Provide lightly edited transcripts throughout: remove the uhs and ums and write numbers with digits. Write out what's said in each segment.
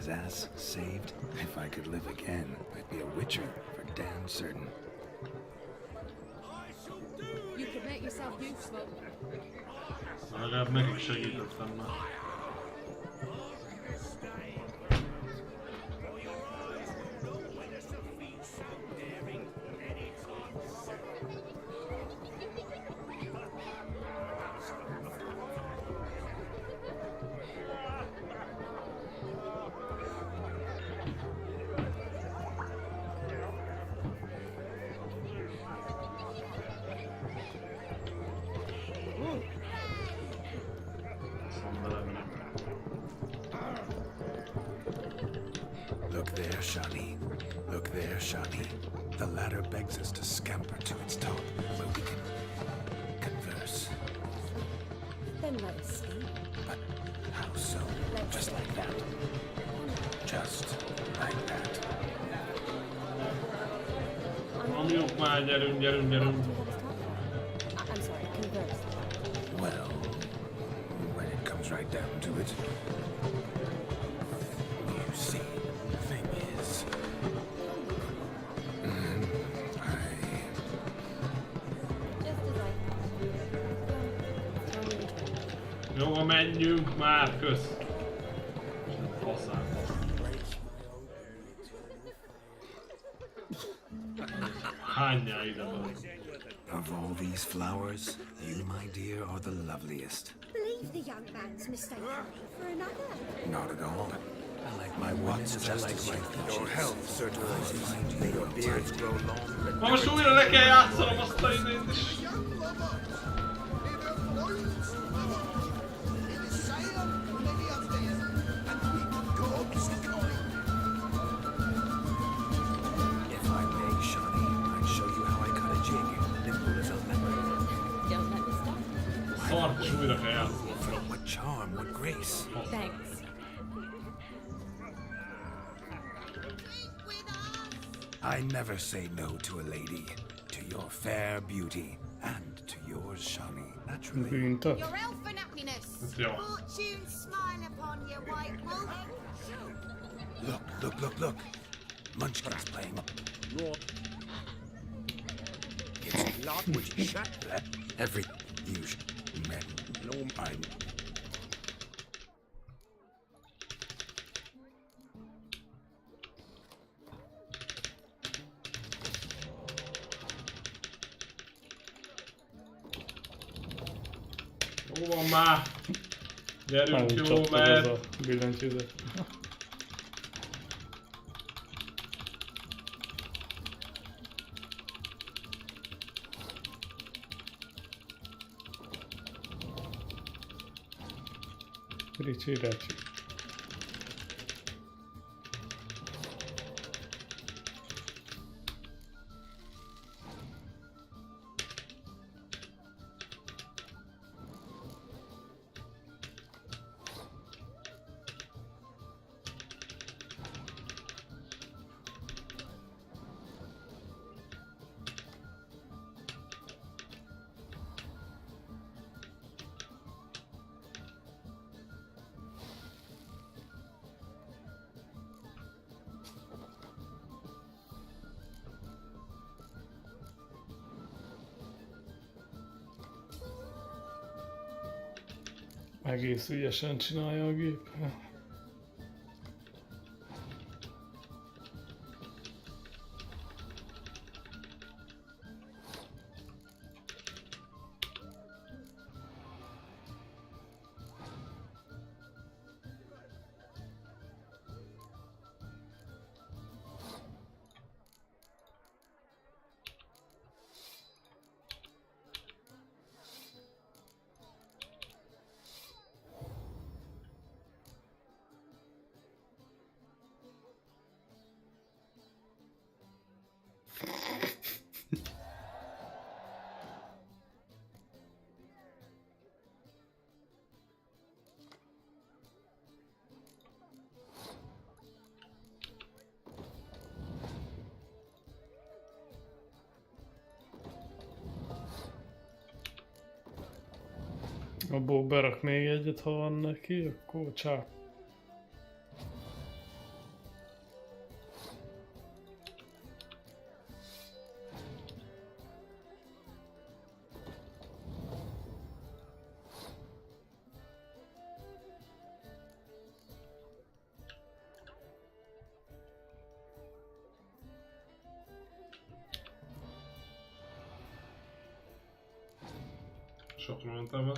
his ass saved. If I could live again, I'd be a witcher for damn certain. You could make yourself useful. Legalább nekik segítettem már. Look there, Shani. Look there, Shani. The ladder begs us to scamper to its top, where we can converse. Then let us speak. But how so? Just like that. Just like that. Amjuk már, gyerünk, gyerünk, gyerünk. I'm sorry, converse. Well, when it comes right down to it, you see, the thing is, Jó, menjünk már, kösz. Faszán. Hányjál ide van? of all these flowers, you, my dear, are the loveliest. Believe the young man's mistaken for another. Not at all. I like my ones just as my Your health, Sir Teresias. May your beards grow long. Ma most újra le kell játszanom azt a idét is. If I may, Shani, I'd show you how I cut a jig, nimble as a leopard. Don't let me stop. Szart is újra kell játszanom. What charm, what grace. Thanks. I never say no to a lady, to your fair beauty, and to yours, Shani, naturally. Bűntat. Your elfin happiness. Jó. Fortune smile upon you, white wolf. Look. Munchkin's playing. It's Lord, would you shut that? every use men. No, I'm. Jó van már! Gyerünk, jó, Csaptad az mert... a billentyűzet. Ricsi. Egész ügyesen csinálja a gép. Abból berak még egyet, ha van neki, akkor csá. Sokra mondtam el.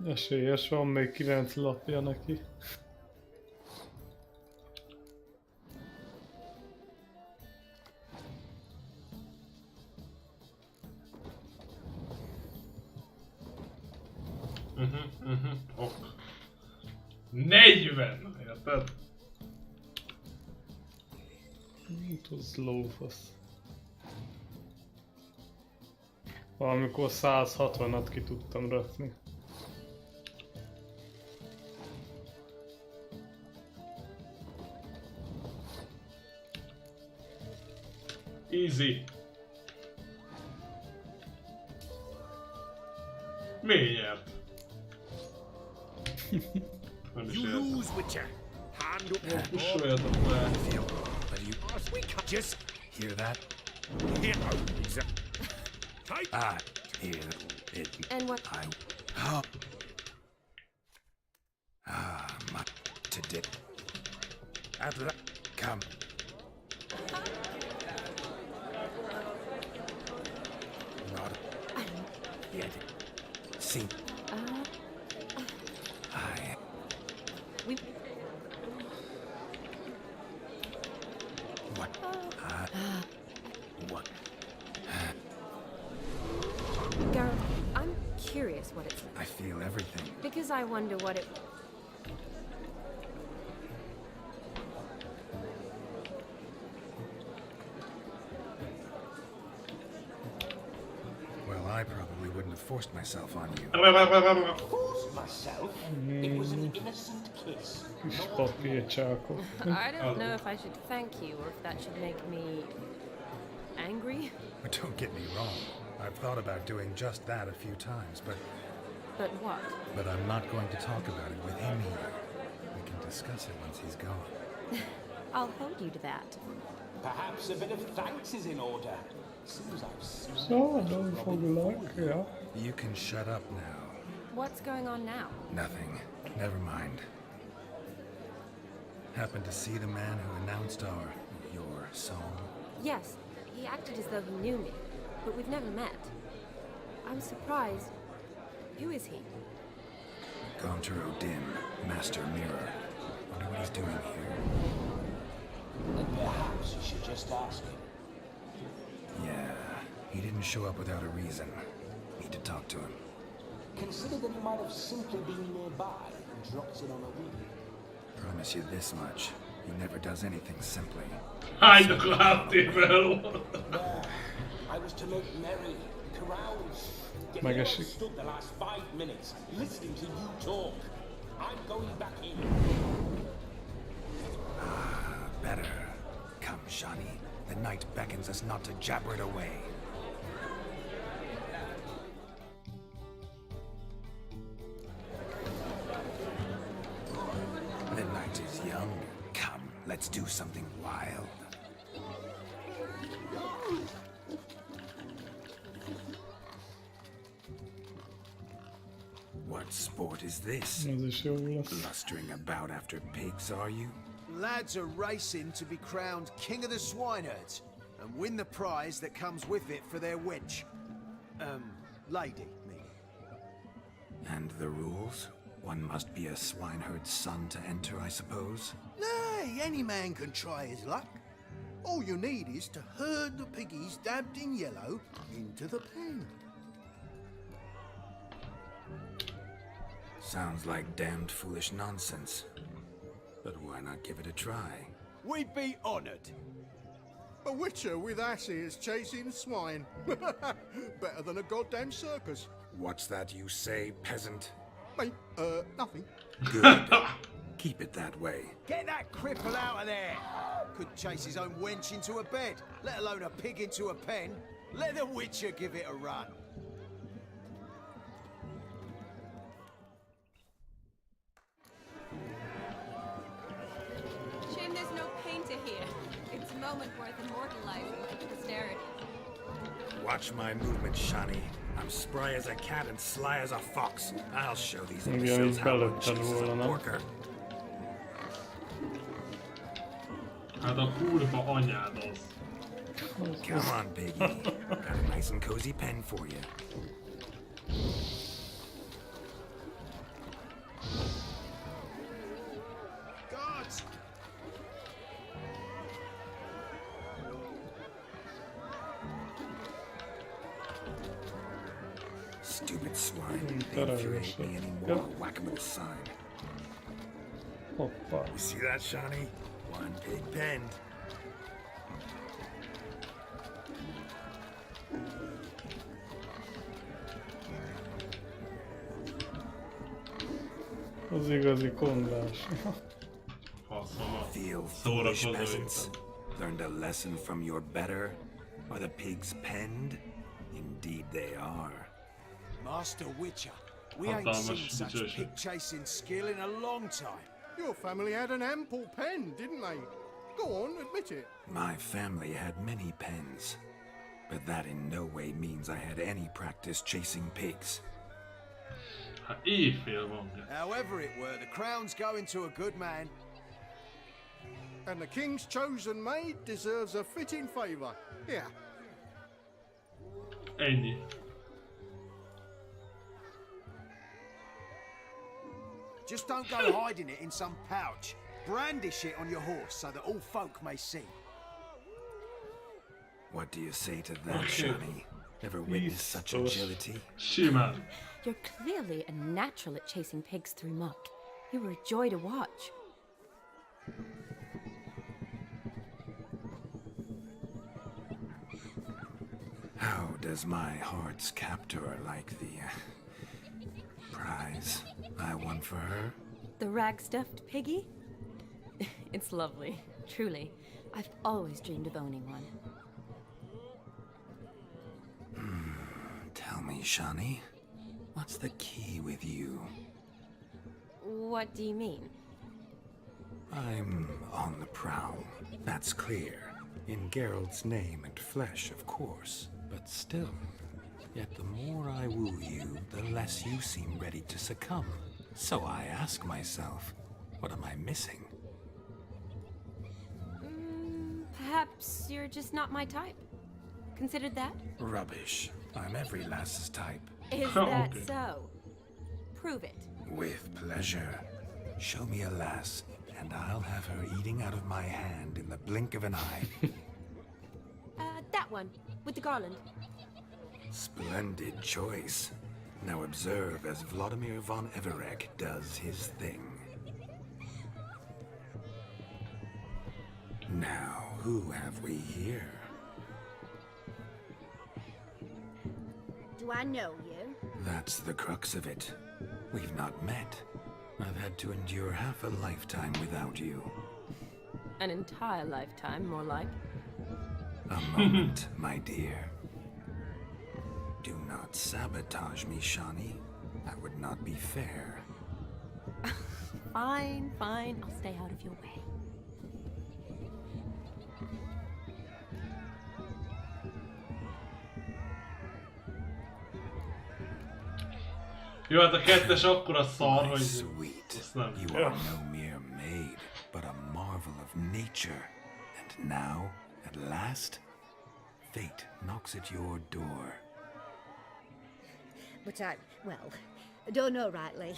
Esélyes, van még 9 lapja neki. Ok. 40! Érted? Az lófasz. Valamikor 160-at ki tudtam rakni. Easy. Mi nyert? Nem is You értem. lose with your hand up your Pusoljatok le. But you We can't just hear that? hit Take I hear it. And what? Oh. My today. At la come. Not yet. See. I. We. What? What? Gareth, I'm curious what it's like. I feel everything. Because I wonder what it. Well, I probably wouldn't have forced myself on you. myself. It was an innocent kiss. Kis papírcsákok. I don't know if I should thank you or if that should make me angry. But don't get me wrong. I've thought about doing just that a few times, But what? but I'm not going to talk about it with him here. We can discuss it once he's gone. I'll hold you to that. Perhaps a bit of thanks is in order. Seems I've seen Szabadon foglak, ja. You can shut up now. What's going on now? Nothing. Never mind. Happened to see the man who announced your song? Yes, he acted as though he knew me, but we've never met. I'm surprised. Who is he? Gaunter Odin, Master Mirror. Wonder what he's doing here. Perhaps you should just ask him. Yeah, he didn't show up without a reason. Need to talk to him. Consider that he might have simply been nearby and dropped in on a whim. Promise you this much. He never does anything simply. Hánynak láttél fel? There, I was to make merry, carouse. Yet My here gosh. I stood the last 5 minutes listening to you talk. I'm going back in. Better. Come, Shani. The night beckons us not to jabber it away. The night is young. Come, let's do something wild. What sport is this? Ez is jó lesz. Blustering about after pigs, are you? Lads are racing to be crowned King of the Swineherds and win the prize that comes with it for their wench. Lady, me. And the rules? One must be a swineherd's son to enter, I suppose? Nay, any man can try his luck. All you need is to herd the piggies dabbed in yellow into the pen. Sounds like damned foolish nonsense. But why not give it a try? We'd be honoured. A witcher with asses chasing swine. Better than a goddamn circus. What's that you say, peasant? Mate, nothing. Good. Keep it that way. Get that cripple out of there! Could chase his own wench into a bed, let alone a pig into a pen. Let the witcher give it a run. Shame there's no painter here. It's a moment worth immortalizing for posterity. Watch my movement, Shani. I'm spry as a cat and sly as a fox. I'll show these Igen, imbeciles így how one belőtted chases volna, a nem? porker. Hát a kurva anyád az. Come on, Biggie. Got a nice and cozy pen for you. Guards! Stupid swine. They infuriate me anymore. Whack him with a sign. Hoppá. You see that, Shawnee? One big pen. Az igazi kondás. Faszom. Feel foolish Szórakozó peasants. éppen. Learned a lesson from your better? Are the pigs penned? Indeed they are. Master Witcher, we ain't Hatalmas seen such dicsőség. pig chasing skill in a long time. Your family had an ample pen, didn't they? Go on, admit it. My family had many pens, but that in no way means I had any practice chasing pigs. Hát éjfél van. However it were, the crown's going to a good man. And the king's chosen maid deserves a fitting favour. Here, Ennyi. Just don't go hiding it in some pouch. Brandish it on your horse so that all folk may see. What do you say to that, Okay. Shawnee? Ever witnessed such Biztos. agility? Simán. You're clearly a natural at chasing pigs through muck. You were a joy to watch. How does my heart's captor like the prize I won for her? The rag-stuffed piggy? It's lovely, truly. I've always dreamed of owning one. Tell me, Shawnee, what's the key with you? What do you mean? I'm on the prowl, that's clear. In Geralt's name and flesh, of course. But still, yet the more I woo you, the less you seem ready to succumb. So I ask myself, what am I missing? Perhaps you're just not my type. Considered that? Rubbish. I'm every lass's type. Is Oh, that okay. so? Prove it. With pleasure. Show me a lass, and I'll have her eating out of my hand in the blink of an eye. That one, with the garland. Splendid choice. Now observe as Vladimir von Everek does his thing. Now, who have we here? Do I know you? That's the crux of it. We've not met. I've had to endure half a lifetime without you. An entire lifetime, more like. A moment, my dear. Do not sabotage me, Shawnee. That would not be fair. Fine, fine. I'll stay out of your way. Jó, hát a kettes akkora szar, My hogy... sweet, Azt nem. you are no mere maid, but a marvel of nature. And now, at last, fate knocks at your door. But I don't know rightly.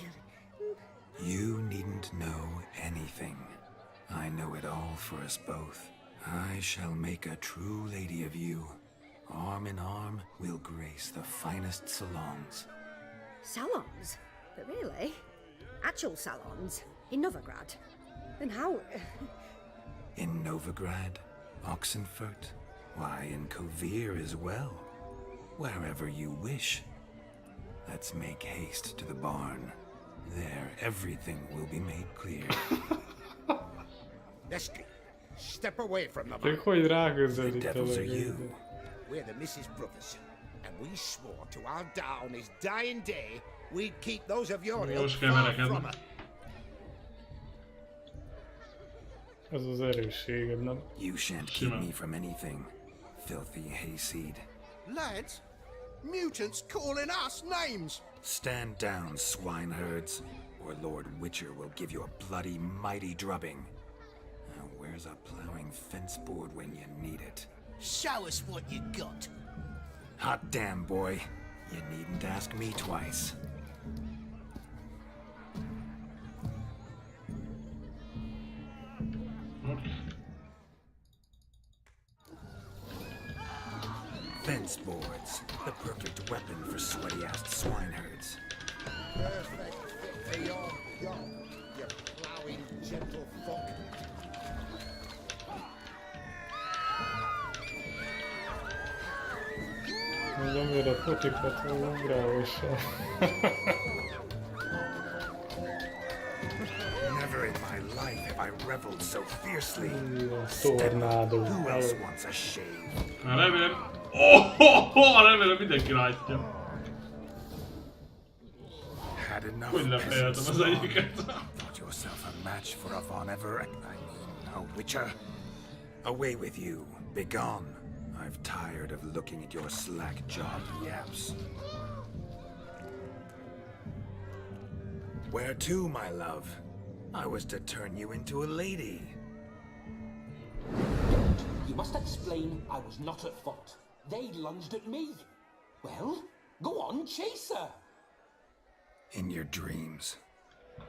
You needn't know anything. I know it all for us both. I shall make a true lady of you. Arm in arm, we'll grace the finest salons. Salons? But really? Actual salons? In Novigrad? And how? In Novigrad, Oxenfurt, why, in Kovir as well. Wherever you wish. Let's make haste to the barn. There, everything will be made clear. Leslie, step away from the Csak barn. hogy The ráközelít devils are a you. We're the Mrs. Brothers, and we swore to our down his dying day we'd keep those of your ilk Most kell far verekedni. from her. Ez az erősséged, nem? You shan't keep me from anything, filthy hayseed. lads, mutants calling us names. Stand down, swineherds, or Lord Witcher will give you a bloody mighty drubbing. Now, where Where's a plowing fence board when you need it? Show us what you got. Hot damn, boy. You needn't ask me twice. Fence boards, the perfect weapon for sweaty-assed swineherds. Perfect fit for your job, you plowing gentlefolk. Mondom, mire potikat volna ráossal. Never in my life have I reveled so fiercely. Tornádó. Who else wants a shave? Na remélem... remélem mindenki látja. Had enough Hogy lefejeltem az egyiket. Thought yourself a match for a Von Ever, a Witcher. Away with you, begone. I've tired of looking at your slack-jawed yaps. Where to, my love? I was to turn you into a lady. You must explain I was not at fault. They lunged at me. Well, go on, chase her. In your dreams.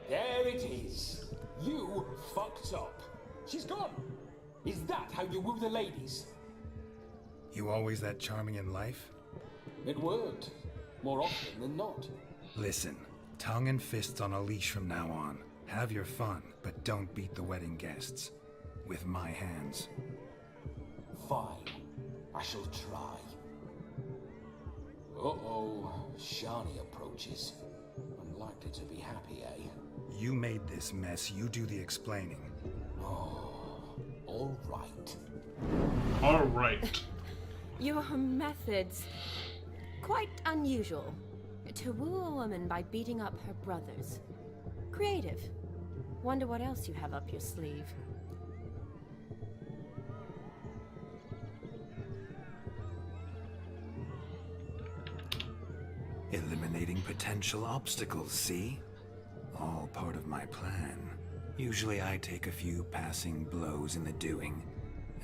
There it is. You fucked up. She's gone. Is that how you woo the ladies? You always that charming in life? It worked. More often than not. Listen, tongue and fists on a leash from now on. Have your fun, but don't beat the wedding guests. With my hands. Fine. I shall try. Uh-oh. Shani approaches. Unlikely to be happy, eh? You made this mess, you do the explaining. Oh, all right. All right. Your methods, quite unusual. To woo a woman by beating up her brothers. Creative. Wonder what else you have up your sleeve. Eliminating potential obstacles, see? All part of my plan. Usually I take a few passing blows in the doing,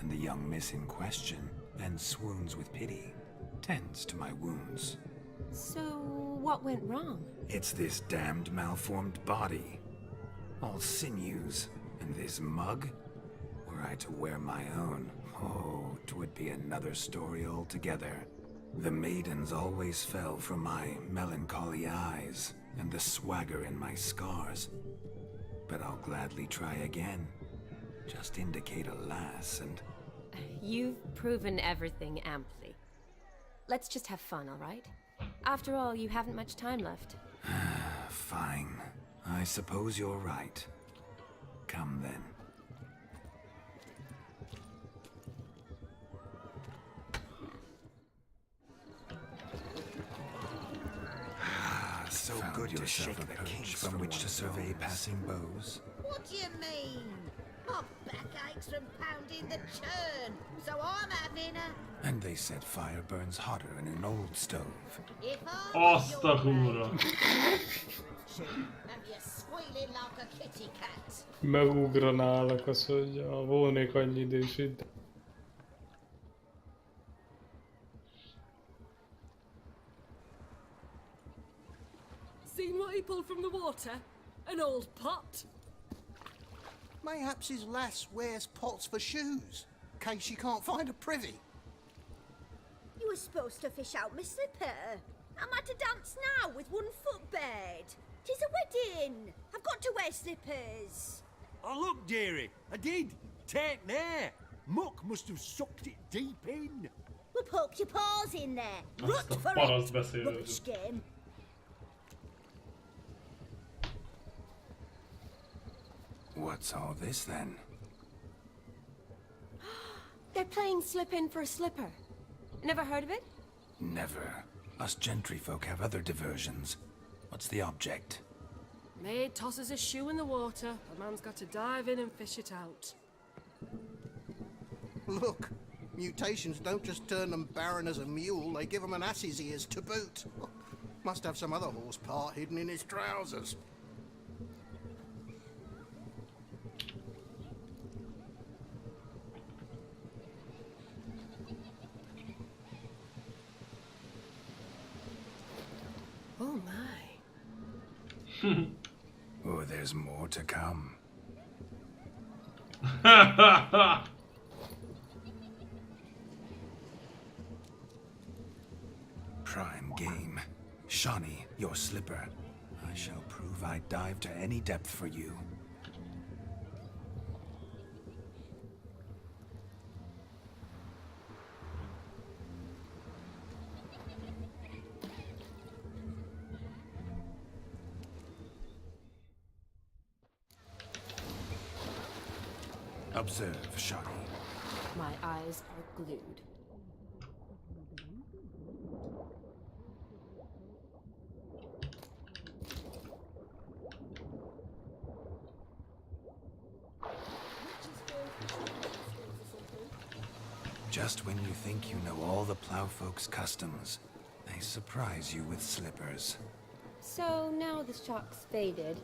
and the young miss in question then swoons with pity, tends to my wounds. So, what went wrong? It's this damned malformed body. All sinews, and this mug? Were I to wear my own, oh, 'twould be another story altogether. The maidens always fell from my melancholy eyes, and the swagger in my scars. But I'll gladly try again. Just indicate a lass and... You've proven everything amply. Let's just have fun, all right? After all, you haven't much time left. Fine. I suppose you're right. Come then. So good to shake the kinks from which to survey passing bows. What do you mean? My back aches from pounding the churn, so I'm having a... And they said fire burns hotter in an old stove. If Azt a kurva. and you're squealing like a kitty cat. Megugranálok az, hogy volnék annyi idős itt. Seen what he pulled from the water? An old pot? Mayhaps his lass wears pots for shoes, in case she can't find a privy. You were supposed to fish out my slipper. I'm at a dance now with one foot bared. 'Tis a wedding. I've got to wear slippers. Oh, look, dearie, I did. Take there. Muck must have sucked it deep in. Well, poke your paws in there. Azt Rut a for paraszt it. beszélő. Rubbish game. What's all this then? They're playing slip in for a slipper. Never heard of it? Never. Us gentry folk have other diversions. What's the object? Maid tosses a shoe in the water. A man's got to dive in and fish it out. Look, mutations don't just turn them barren as a mule, they give them an ass's ears to boot. Must have some other horse part hidden in his trousers. Oh, there's more to come. Prime game. Shawnee, your slipper. I shall prove I'd dive to any depth for you. Observe, Shawnee. My eyes are glued. Just when you think you know all the plowfolk's customs, they surprise you with slippers. So now the shock's faded,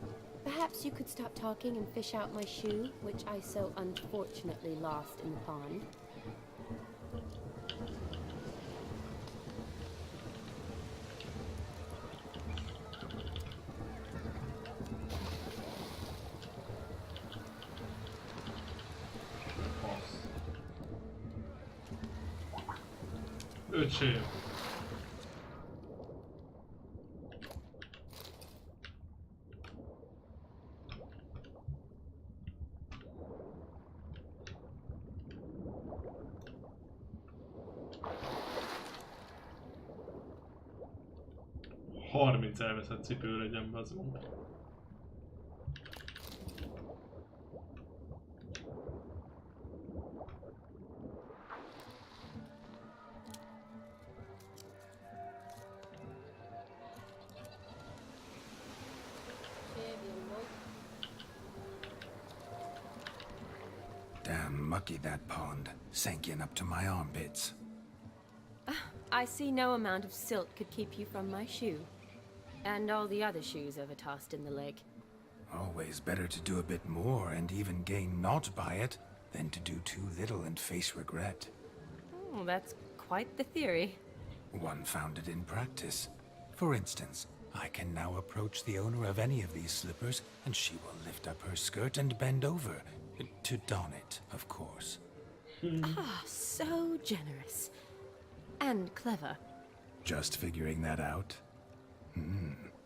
perhaps you could stop talking and fish out my shoe, which I so unfortunately lost in the pond. Öcsém. Harminc elveszett cipő legyen be az munka. Damn mucky that pond, sank in up to my armpits. I see no amount of silt could keep you from my shoe. And all the other shoes ever tossed in the lake. Always better to do a bit more and even gain naught by it than to do too little and face regret. Oh, that's quite the theory. One founded in practice. For instance, I can now approach the owner of any of these slippers, and she will lift up her skirt and bend over. To don it, of course. Ah, so generous. And clever. Just figuring that out?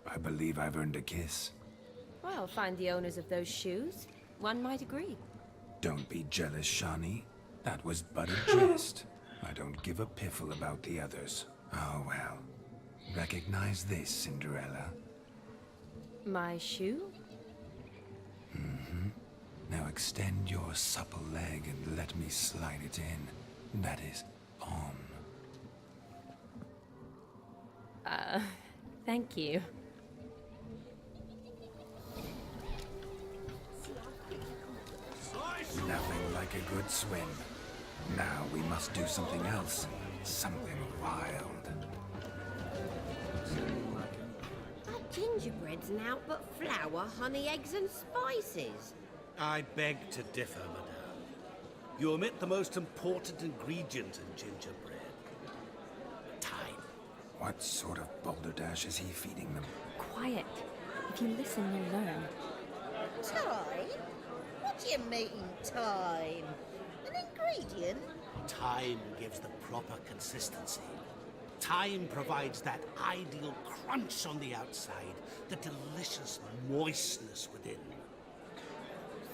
I believe I've earned a kiss. Well, find the owners of those shoes. One might agree. Don't be jealous, Shawnee. That was but a jest. I don't give a piffle about the others. Oh well. Recognize this, Cinderella. My shoe? Now extend your supple leg and let me slide it in. That is, on. Thank you. Nothing like a good swim. Now we must do something else. Something wild. That gingerbread's now but flour, honey, eggs and spices. I beg to differ, madame. You omit the most important ingredient in gingerbread. Time. What sort of balderdash is he feeding them? Quiet. If you listen, you'll learn. Time? What do you mean, time? An ingredient? Time gives the proper consistency. Time provides that ideal crunch on the outside, the delicious moistness within.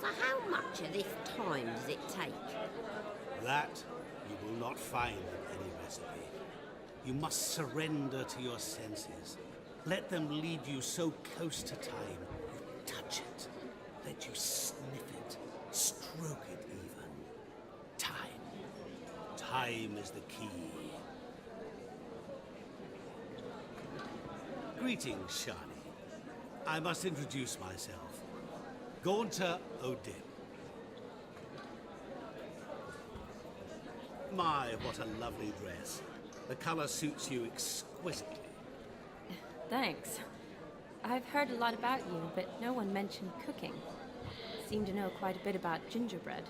So how much of this time does it take? That you will not find in any recipe. You must surrender to your senses. Let them lead you so close to time, you touch it. Let you sniff it, stroke it even. Time. Time is the key. Greetings, Shawnee. I must introduce myself. Gaunter O'Dim. My, what a lovely dress. The color suits you exquisitely. Thanks. I've heard a lot about you, but no one mentioned cooking. Seem to know quite a bit about gingerbread.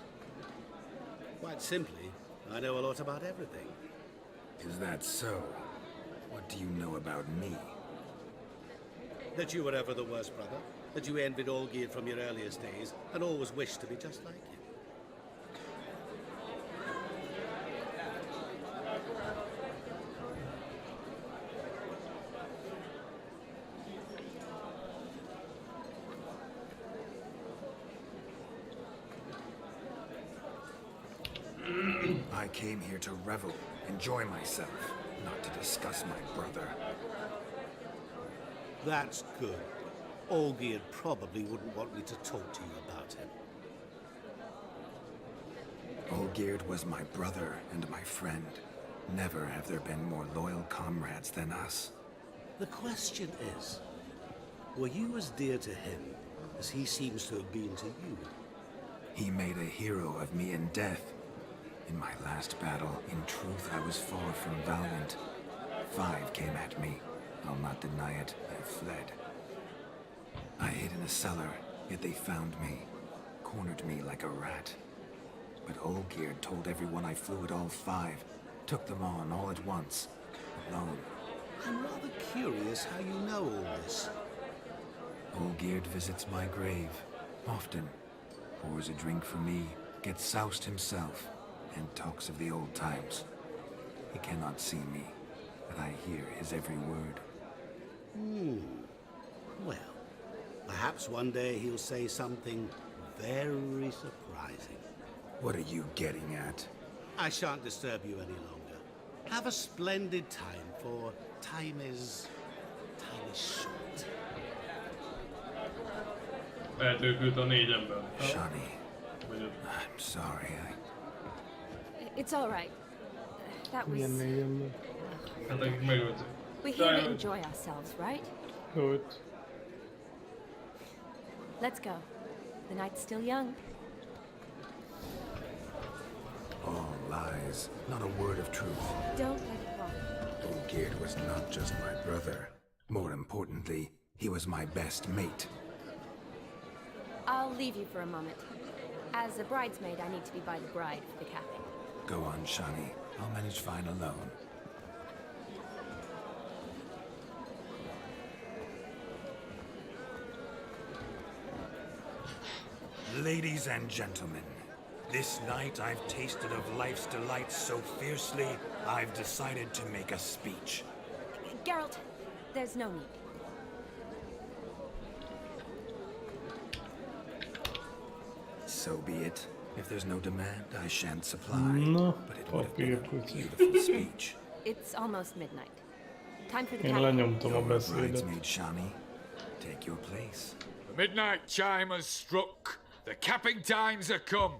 Quite simply, I know a lot about everything. Is that so? What do you know about me? That you were ever the worst brother, that you envied Olgierd from your earliest days, and always wished to be just like him. I came here to revel, enjoy myself, not to discuss my brother. That's good. Olgierd probably wouldn't want me to talk to you about him. Olgierd was my brother and my friend. Never have there been more loyal comrades than us. The question is, were you as dear to him as he seems to have been to you? He made a hero of me in death. In my last battle, in truth, I was far from valiant. 5 came at me. I'll not deny it, I fled. I hid in a cellar, yet they found me, cornered me like a rat. But Olgierd told everyone I flew at all 5, took them on all at once, alone. I'm rather curious how you know all this. Olgierd visits my grave, often. Pours a drink for me, gets soused himself, and talks of the old times. He cannot see me, but I hear his every word. Well, perhaps one day he'll say something very surprising. What are you getting at? I shan't disturb you any longer. Have a splendid time, for time is short. Lehetők őt a 4-en. Shani, I'm sorry, It's all right. That was... Milyen négyen. Hát akik megöltük. We're here to enjoy ourselves, right? Good. Let's go. The night's still young. all lies, not a word of truth. Don't let it bother. Olgierd was not just my brother. More importantly, he was my best mate. I'll leave you for a moment. As a bridesmaid, I need to be by the bride for the capping. Go on, Shani. I'll manage fine alone. Ladies and gentlemen, this night I've tasted of life's delights so fiercely, I've decided to make a speech. Geralt, there's no need. So be it. If there's no demand, I shan't supply. No, but it would have been a papírpuci. beautiful speech. It's almost midnight. Time for the Én capping. lenyomtam a Your beszédet. bridesmaid, Shani. Take your place. The midnight chime has struck. The capping times are come.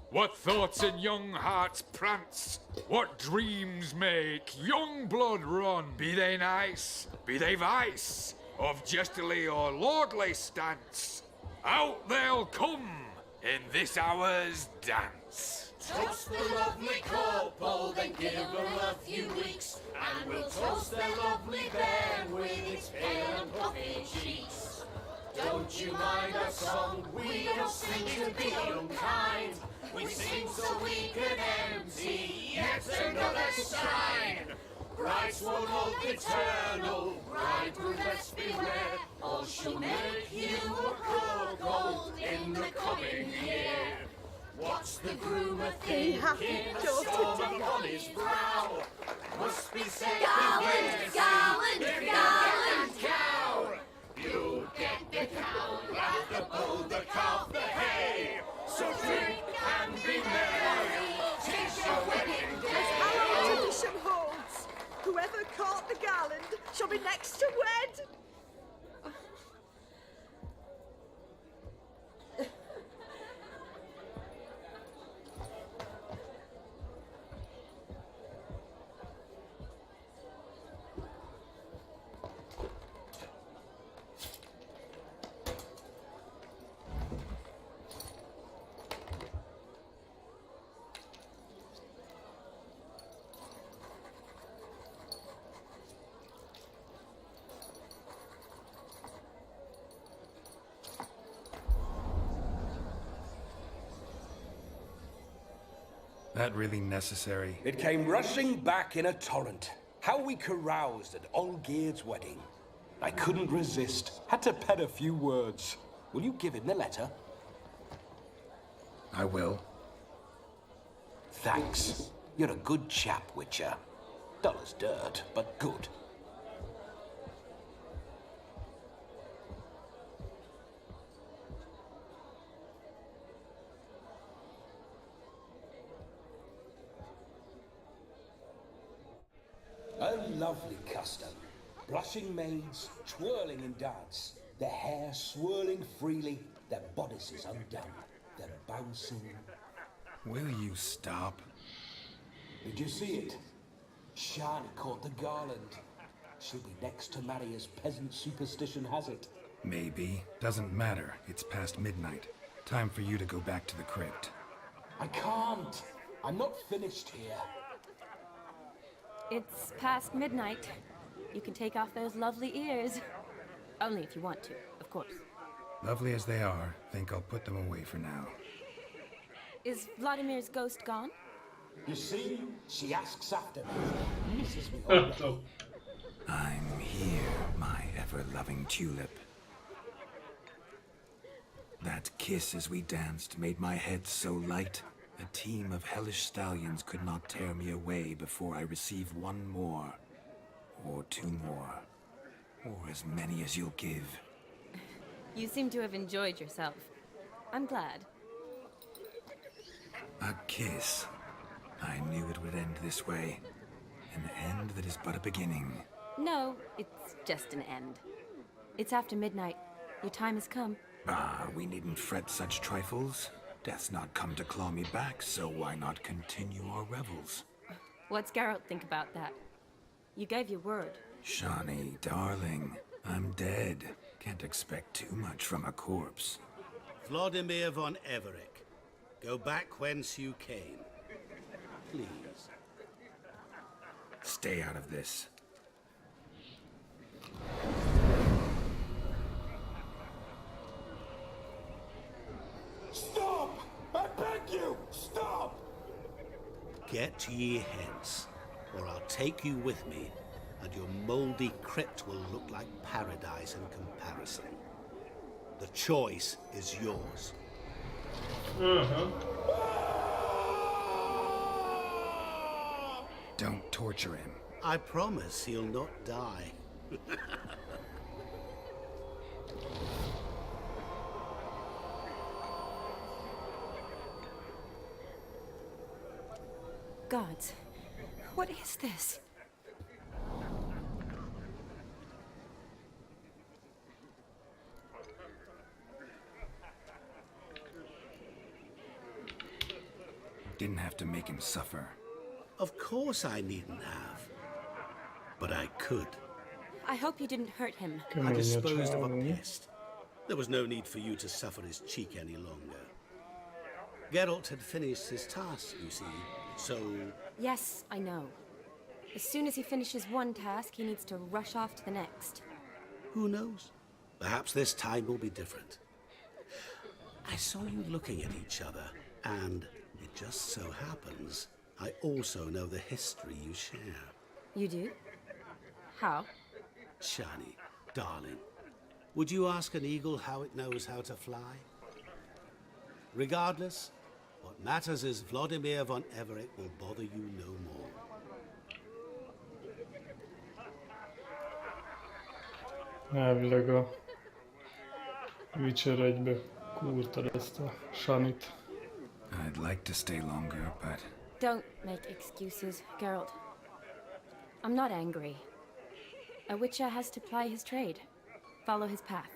What thoughts in young hearts prance? What dreams make young blood run? Be they nice, be they vice, of jestily or lordly stance, out they'll come in this hour's dance. Toast the lovely couple, then give them a few weeks, and we'll toast their lovely bed with its pale and puffy cheeks. Don't you mind our song? We don't sing to be unkind. We sing so we can empty yet another shrine. Bride's one of eternal, bridegroom let's beware, or she'll make you a cuckold in the coming year. What's the groom a thinking? A storm upon his brow must be said. Garland, garland, garland. Cow. You get the cow, laugh the bull, the calf, the hay. So drink and be merry. 'Tis your wedding As our day. tradition holds, whoever caught the garland shall be next to wed. That really necessary? It came rushing back in a torrent. How we caroused at Olgierd's wedding. I couldn't resist. Had to pen a few words. Will you give him the letter? I will. Thanks. You're a good chap, Witcher. Dull as dirt, but good. A lovely custom. Blushing maids, twirling in dance, their hair swirling freely, their bodices undone, their bouncing. Will you stop? Did you see it? Shani caught the garland. She'll be next to marry as peasant superstition has it. Maybe. Doesn't matter. It's past midnight. Time for you to go back to the crypt. I can't. I'm not finished here. It's past midnight. You can take off those lovely ears. Only if you want to, of course. Lovely as they are, think I'll put them away for now. Is Vladimir's ghost gone? You see, she asks after me. Misses me already. I'm here, my ever-loving tulip. That kiss as we danced made my head so light. A team of hellish stallions could not tear me away before I receive one more. Or two more. Or as many as you'll give. You seem to have enjoyed yourself. I'm glad. A kiss. I knew it would end this way. An end that is but a beginning. No, it's just an end. It's after midnight. Your time has come. Ah, we needn't fret such trifles. Death's not come to claw me back, so why not continue our revels? What's Geralt think about that? You gave your word. Shani, darling, I'm dead. Can't expect too much from a corpse. Vladimir von Everett, go back whence you came. Please. Stay out of this. Stop! I beg you! Stop! Get ye hence, or I'll take you with me, and your mouldy crypt will look like paradise in comparison. The choice is yours. Don't torture him. I promise he'll not die. Gods, what is this? Didn't have to make him suffer. Of course I needn't have. But I could. I hope you didn't hurt him. I disposed of a pest. There was no need for you to suffer his cheek any longer. Geralt had finished his task, you see, so... Yes, I know. As soon as he finishes one task, he needs to rush off to the next. Who knows? Perhaps this time will be different. I saw you looking at each other, and it just so happens I also know the history you share. You do? How? Shani, darling, would you ask an eagle how it knows how to fly? Regardless, what matters is Vladimir von Everett will bother you no more. Elvileg a Witcher 1-be kúrtad ezt a Shanit. I'd like to stay longer, but... Don't make excuses, Geralt. I'm not angry. A Witcher has to ply his trade, follow his path.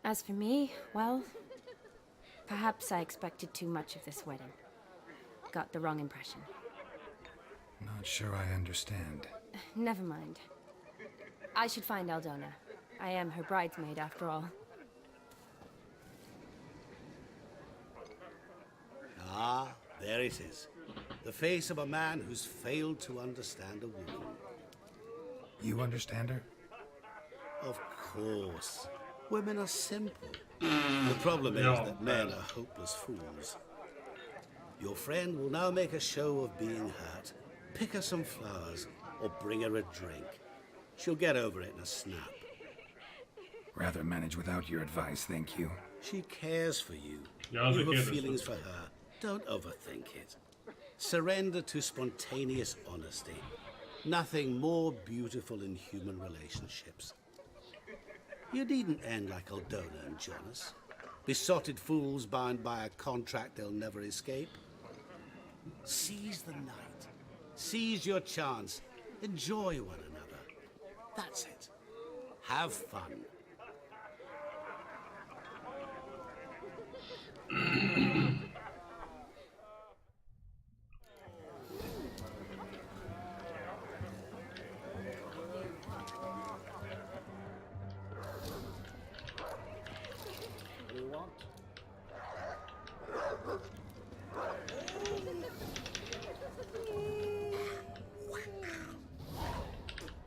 As for me, well, perhaps I expected too much of this wedding. Got the wrong impression. Not sure I understand. Never mind. I should find Aldona. I am her bridesmaid, after all. Ah, there it is. The face of a man who's failed to understand a woman. You understand her? Of course. Women are simple. The problem is that men are hopeless fools. Your friend will now make a show of being hurt, pick her some flowers, or bring her a drink. She'll get over it in a snap. Rather manage without your advice, thank you. She cares for you. Ja, You se have kiinnostaa. feelings for her. Don't overthink it. Surrender to spontaneous honesty. Nothing more beautiful in human relationships. You needn't end like Aldona and Jonas. Besotted fools bound by a contract they'll never escape. Seize the night. Seize your chance. Enjoy one another. That's it. Have fun.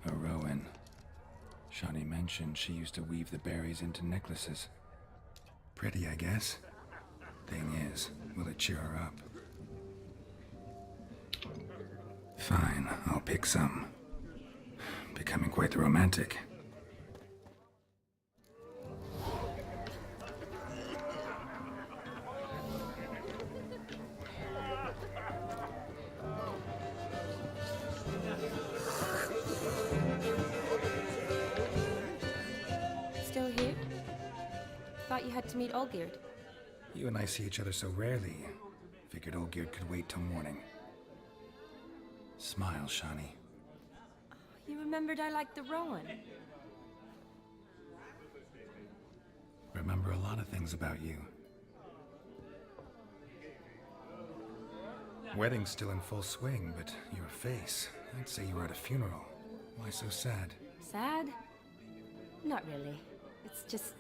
A Rowan. Shawnee mentioned she used to weave the berries into necklaces. Pretty, I guess. Thing is, will it cheer her up? Fine, I'll pick some. Becoming quite the romantic. Still here? Thought you had to meet Olgierd. You and I see each other so rarely. Figured Olgierd could wait till morning. Smile, Shawnee. You remembered I liked the Rowan. Remember a lot of things about you. Wedding's still in full swing, but your face, I'd say you were at a funeral. Why so sad? Sad? Not really. It's just...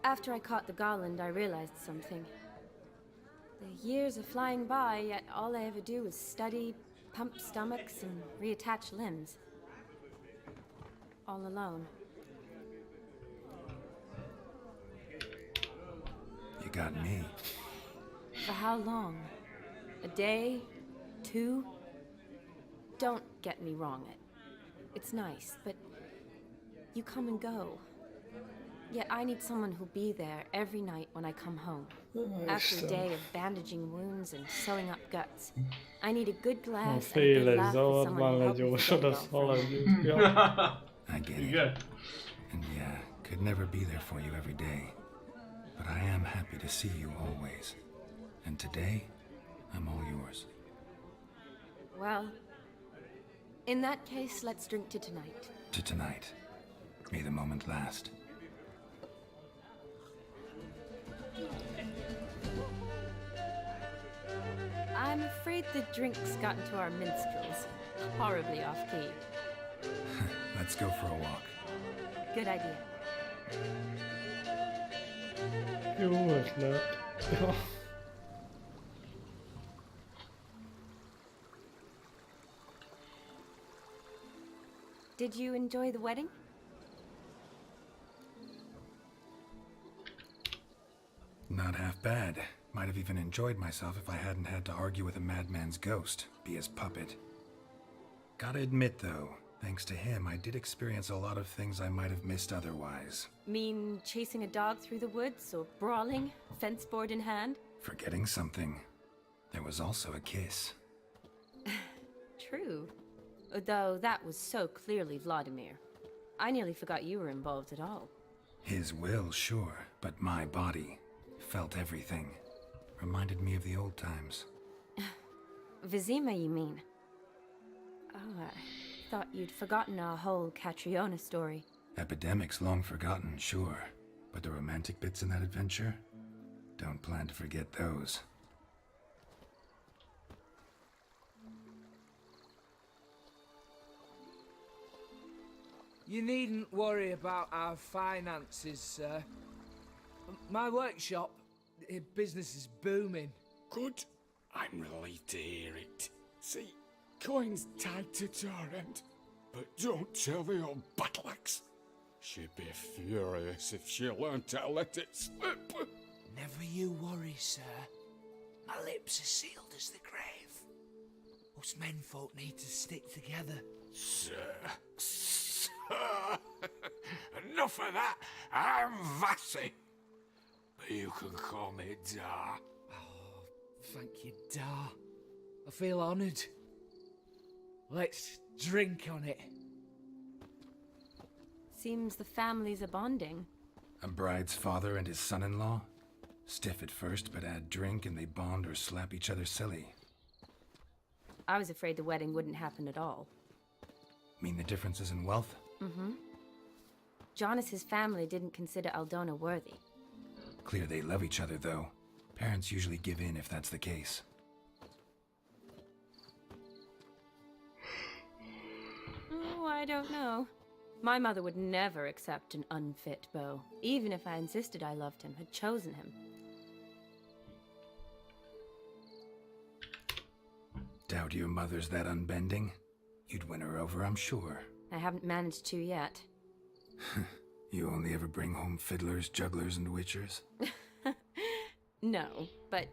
After I caught the garland, I realized something. The years are flying by, yet all I ever do is study, pump stomachs, and reattach limbs. All alone. You got me. For how long? A day? 2? Don't get me wrong. It's nice, but you come and go. Yet I need someone who'll be there every night when I come home. After a day of bandaging wounds and sewing up guts. I need a good glass and a good laugh with someone to help me forget all I get it. And yeah, could never be there for you every day. But I am happy to see you always. And today, I'm all yours. Well, in that case, let's drink to tonight. To tonight. May the moment last. I'm afraid the drinks got into our minstrels. Horribly off-key. Let's go for a walk. Good idea. Jó ötlet. Ja. Did you enjoy the wedding? Not half bad. Might have even enjoyed myself if I hadn't had to argue with a madman's ghost, be his puppet. Gotta admit, though, thanks to him, I did experience a lot of things I might have missed otherwise. Mean chasing a dog through the woods, or brawling, fence board in hand? Forgetting something. There was also a kiss. True. Though that was so clearly Vladimir. I nearly forgot you were involved at all. His will, sure, but my body felt everything. Reminded me of the old times. Vizima, you mean? Oh, I thought you'd forgotten our whole Catriona story. Epidemics long forgotten, sure. But the romantic bits in that adventure? Don't plan to forget those. You needn't worry about our finances, sir. My workshop, business is booming. Good. I'm relieved to hear it. See, coin's tied to Torrent, but don't tell the old battle-axe. She'd be furious if she learned to let it slip. Never you worry, sir. My lips are sealed as the grave. Us menfolk need to stick together. Sir. Enough of that. I'm Vassy. But you can call me Dar. Oh, thank you, Dar. I feel honoured. Let's drink on it. Seems the families are bonding. A bride's father and his son-in-law? Stiff at first, but add drink and they bond or slap each other silly. I was afraid the wedding wouldn't happen at all. Mean the differences in wealth? Mm-hmm. Jonas's family didn't consider Aldona worthy. Clear they love each other, though. Parents usually give in if that's the case. Oh, I don't know. My mother would never accept an unfit beau, even if I insisted I loved him, had chosen him. Doubt your mother's that unbending? You'd win her over, I'm sure. I haven't managed to yet. You only ever bring home fiddlers, jugglers, and witchers? No, but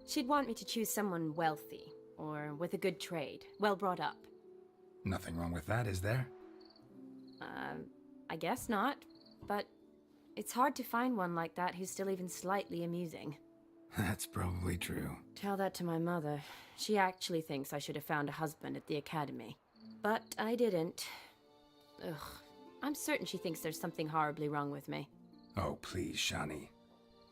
she'd want me to choose someone wealthy, or with a good trade, well brought up. Nothing wrong with that, is there? I guess not, but it's hard to find one like that who's still even slightly amusing. That's probably true. Tell that to my mother. She actually thinks I should have found a husband at the academy. But I didn't. Ugh. I'm certain she thinks there's something horribly wrong with me. Oh, please, Shani.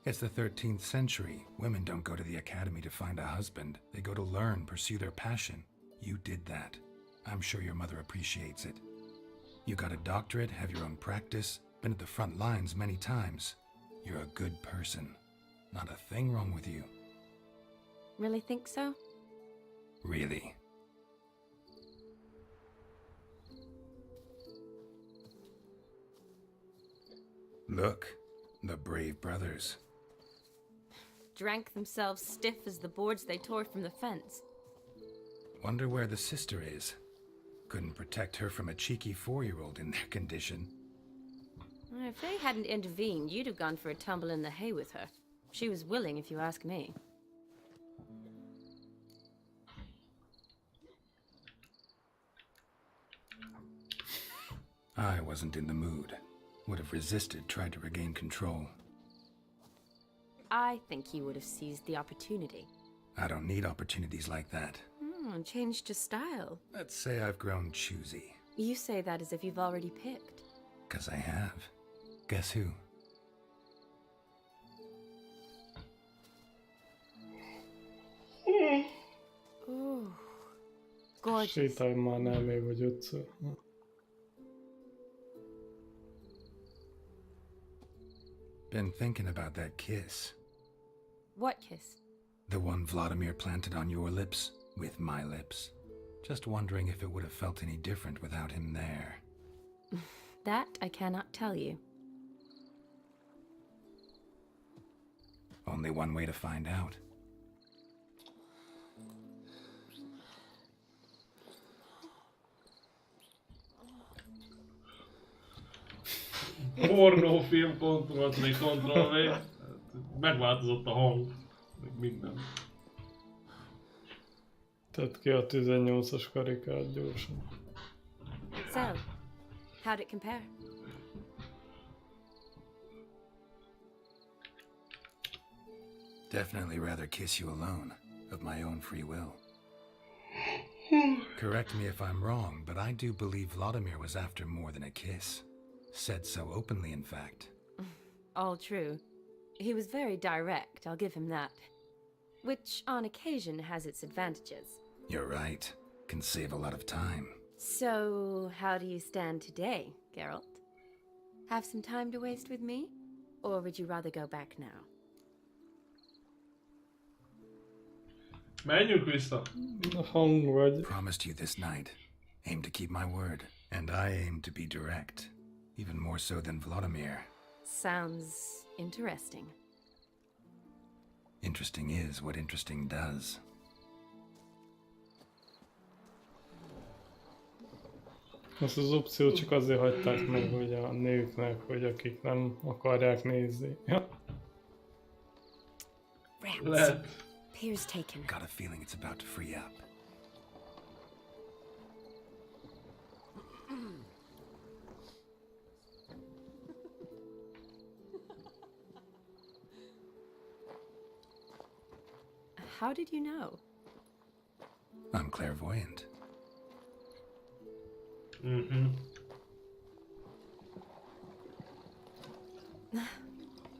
It's the 13th century. Women don't go to the academy to find a husband. They go to learn, pursue their passion. You did that. I'm sure your mother appreciates it. You got a doctorate, have your own practice, been at the front lines many times. You're a good person. Not a thing wrong with you. Really think so? Really. Look, the brave brothers. Drank themselves stiff as the boards they tore from the fence. Wonder where the sister is. Couldn't protect her from a cheeky 4-year-old in their condition. If they hadn't intervened, you'd have gone for a tumble in the hay with her. She was willing, if you ask me. I wasn't in the mood. Would have resisted, tried to regain control. I think you would have seized the opportunity. I don't need opportunities like that. Changed your style. Let's say I've grown choosy. You say that as if you've already picked. 'Cause I have. Guess who? Ooh, gorgeous. Sétálj már még vagy 5-ször. Been thinking about that kiss. What kiss? The one Vladimir planted on your lips, with my lips. Just wondering if it would have felt any different without him there. That I cannot tell you. Only one way to find out. Pornófilm, Ctrl-C, Ctrl-V. Megváltozott a hang. Meg minden. Tedd ki a 18-as karikát gyorsan. So, how'd it compare? Definitely rather kiss you alone, of my own free will. Correct me if I'm wrong, but I do believe Vladimir was after more than a kiss. Said so openly, in fact. All true. He was very direct, I'll give him that. Which, on occasion, has its advantages. You're right. Can save a lot of time. So, how do you stand today, Geralt? Have some time to waste with me? Or would you rather go back now? Menjünk vissza. Hang vagy. Promised you this night. Aim to keep my word. And I aim to be direct. Even more so than Vladimir. Sounds interesting. Interesting is what interesting does. Ezt az opciót csak azért hagyták meg, hogy a nőknek, hogy akik nem akarják nézni. Ja. Rats. Piers taken. Got a feeling it's about to free up. How did you know? I'm clairvoyant.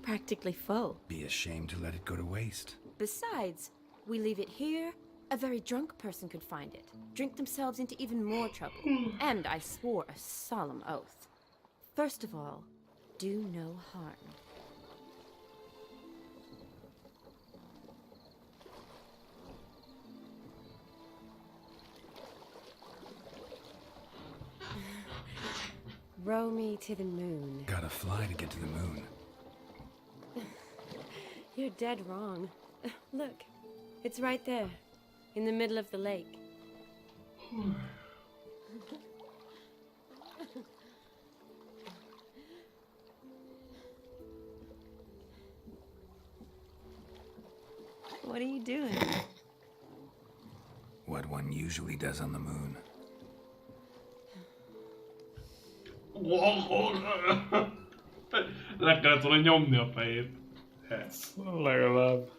Practically full. Be ashamed to let it go to waste. Besides, we leave it here, a very drunk person could find it, drink themselves into even more trouble. And I swore a solemn oath. First of all, do no harm. Row me to the moon. Gotta fly to get to the moon. You're dead wrong. Look, it's right there, in the middle of the lake. What are you doing? What one usually does on the moon. Le kellett volna nyomni a fejét. Legalább.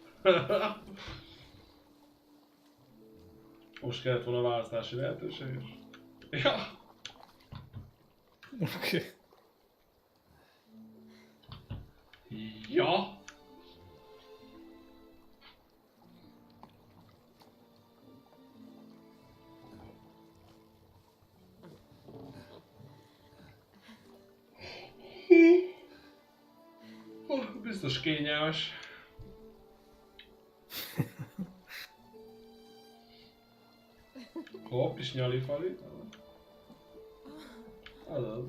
Most kellett volna választási lehetőség. Ja. Oké. Ja. Biztos kényelmes. Hopp, és nyali-fali. Azaz.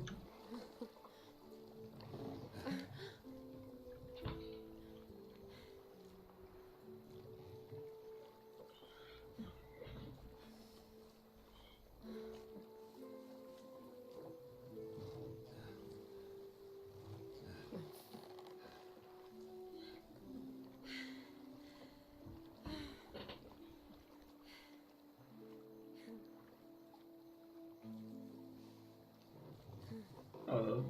Azaz.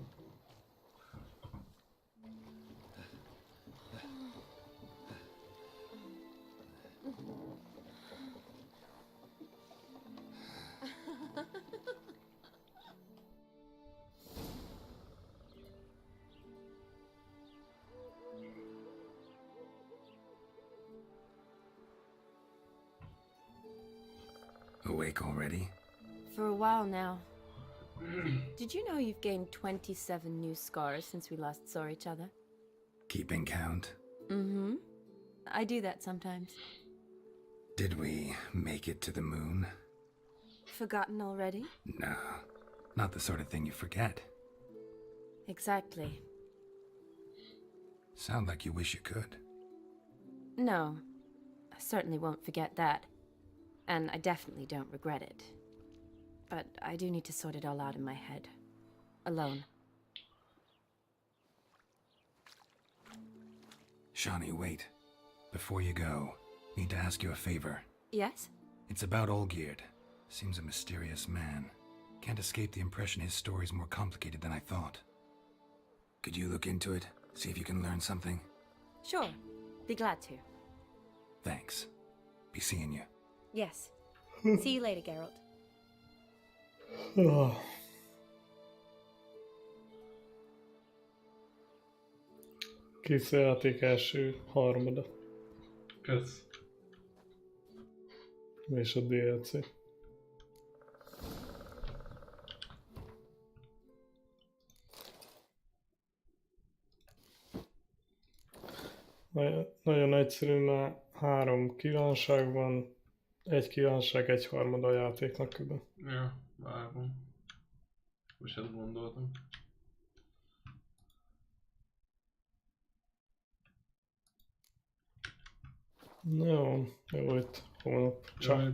Awake already? For a while now. Did you know you've gained 27 new scars since we last saw each other? Keeping count? Mm-hmm. I do that sometimes. Did we make it to the moon? Forgotten already? No, not the sort of thing you forget. Exactly. Sound like you wish you could. No, I certainly won't forget that. And I definitely don't regret it. But I do need to sort it all out in my head. Alone. Shawnee, wait. Before you go, need to ask you a favor. Yes? It's about Olgierd. Seems a mysterious man. Can't escape the impression his story's more complicated than I thought. Could you look into it? See if you can learn something? Sure. Be glad to. Thanks. Be seeing you. Yes. See you later, Geralt. Kész a játék első harmada. Kösz. És a DLC. Nagyon egyszerű, mert 3 kívánság van. 1 kívánság, 1/3 a játéknak kb. Ja, várom. Most ezt gondoltam. Jó, jó itt. Holnap. Csak.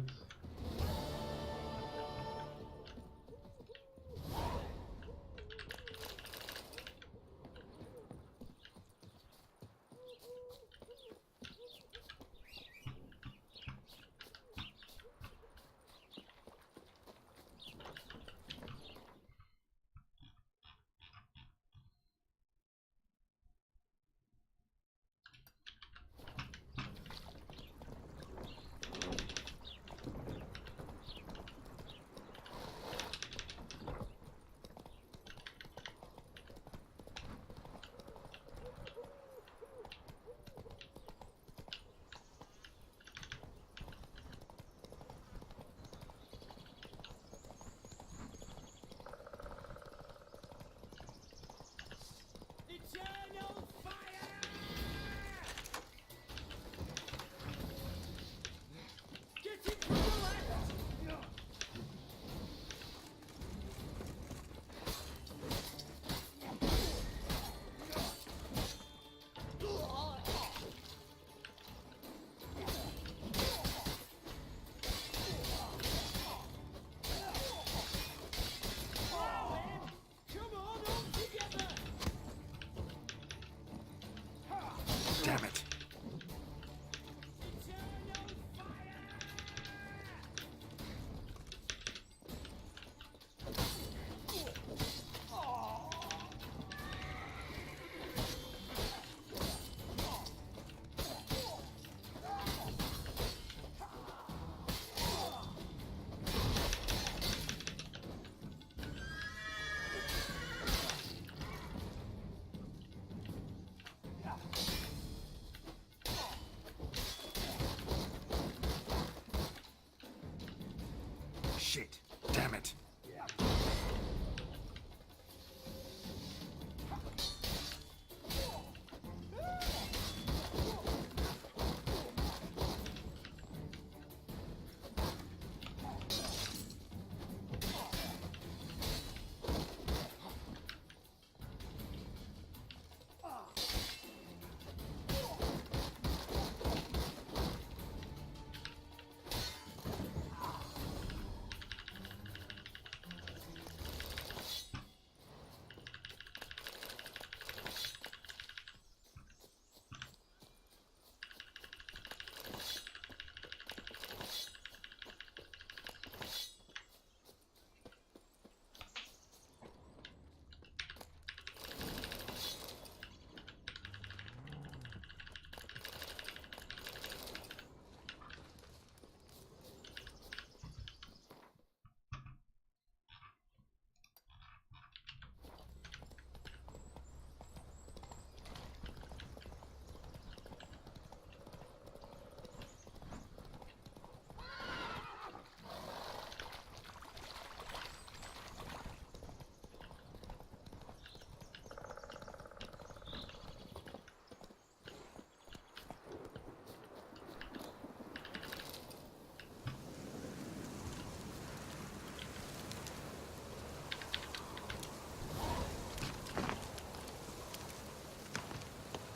Shit. Damn it.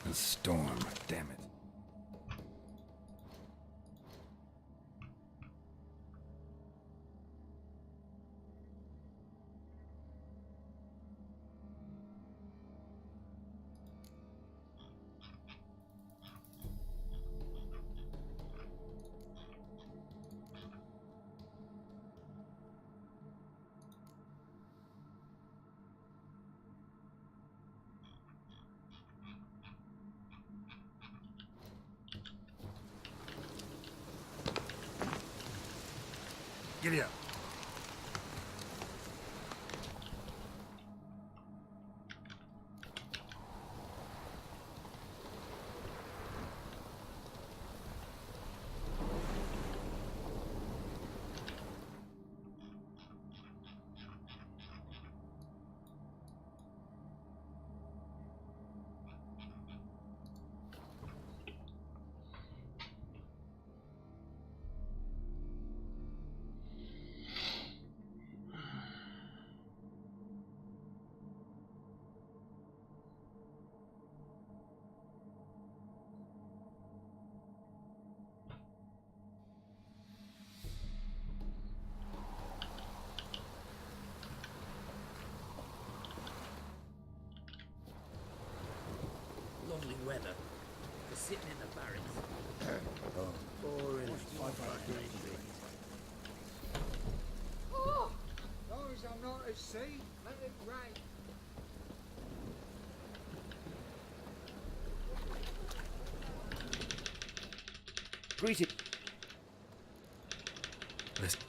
A storm, damn it. Giddy up. Lovely weather. For sitting in the barracks. Boring. Oh! Long as I'm not at sea, let it rain. Greeting. Listen.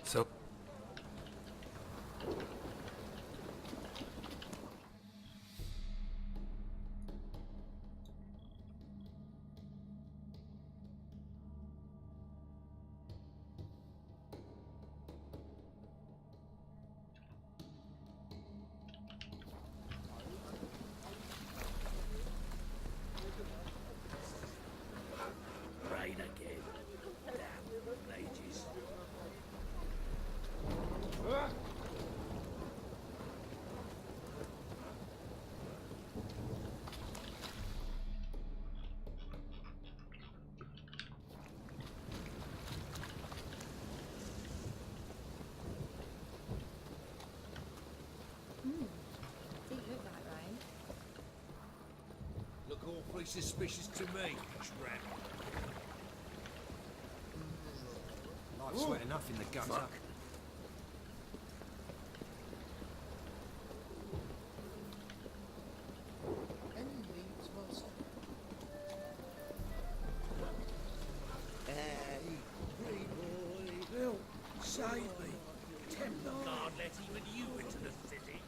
So... Rain again. Damn ages. Didn't look like rain. Look awfully suspicious to me, tramp. Life's wet enough in the gutter. Fuck. Hey, free boy, help, save me. Templar Guard let even you into the city.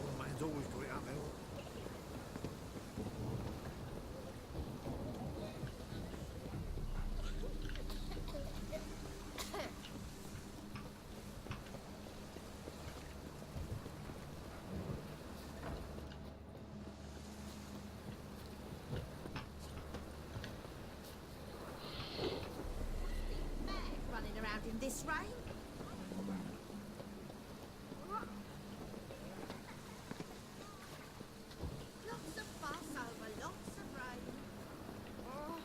Old man's always got it up there. Running around in this rain. Lots of fuss over lots of rain. Oh.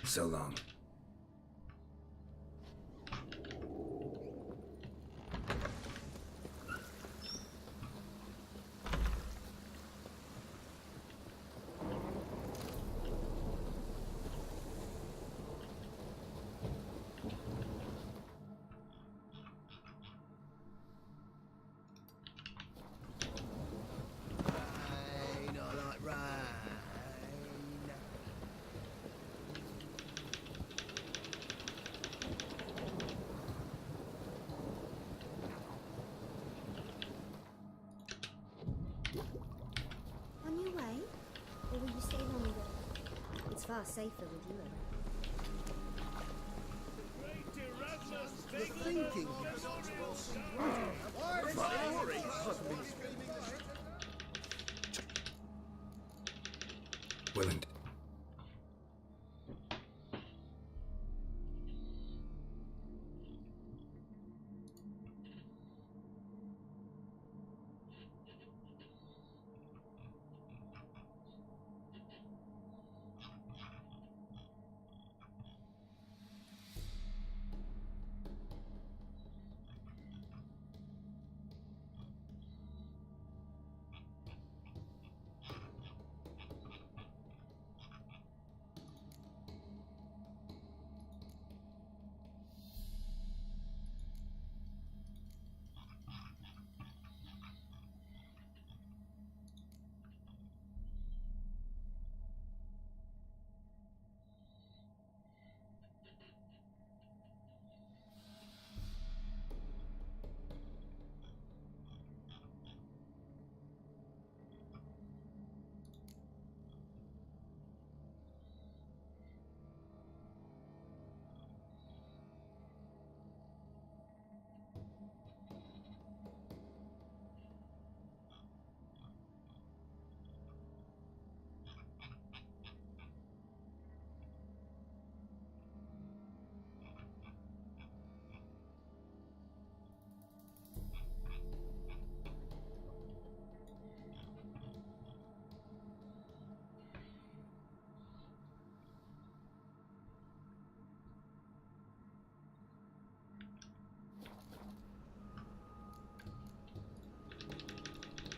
So long. Rain, I like rain. On your way? Or will you stay longer? It's far safer with you around. The thinking. Willing.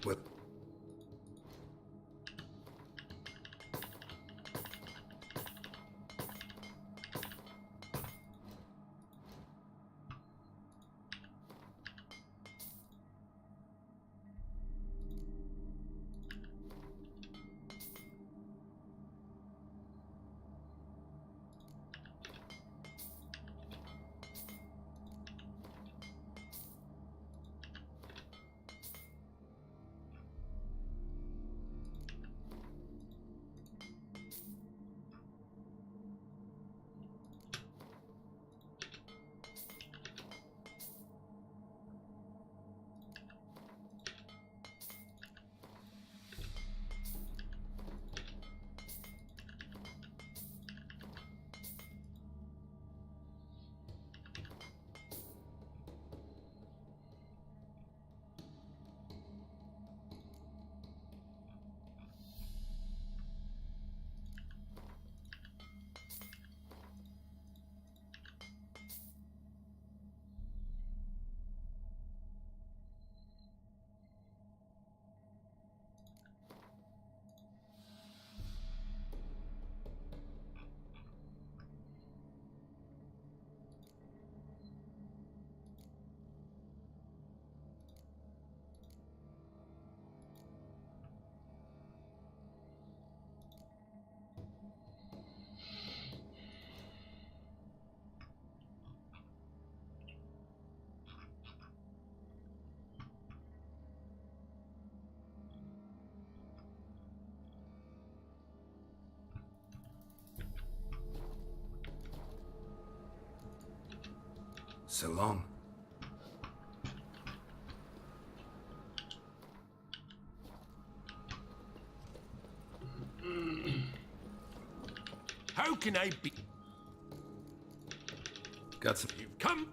Well, so long. How can I be? Got some. You've come.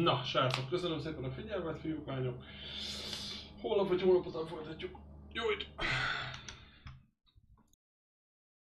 Na, srácok, köszönöm szépen a figyelmet, fiúk, lányok. Holnap vagy holnap után folytatjuk. Jó itt!